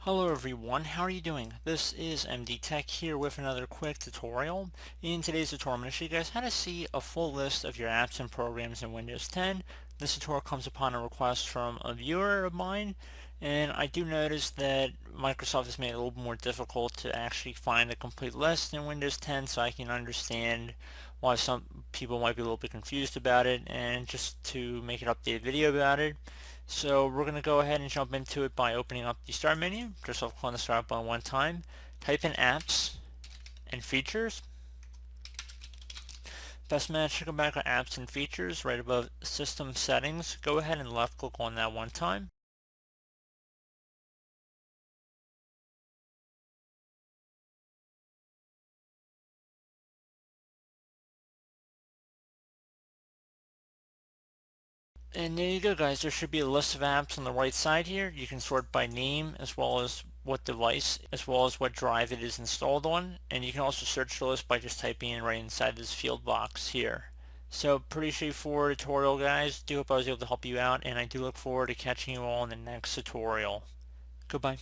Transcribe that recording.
Hello everyone, how are you doing? This is MD Tech here with another quick tutorial. In today's tutorial, I'm going to show you guys how to see a full list of your apps and programs in Windows 10. This tutorial comes upon a request from a viewer of mine, and I do notice that Microsoft has made it a little more difficult to actually find a complete list in Windows 10, so I can understand why some people might be a little bit confused about it, and just to make an updated video about it. So we're going to go ahead and jump into it by opening up the Start menu. Just click on the Start button one time. Type in Apps and Features. Best match to come back on Apps and Features right above System Settings. Go ahead and left click on that one time. And there you go, guys. There should be a list of apps on the right side here. You can sort by name as well as what device as well as what drive it is installed on, and you can also search the list by just typing in right inside this field box here. So pretty straightforward tutorial, guys. Do hope I was able to help you out, and I do look forward to catching you all in the next tutorial. Goodbye.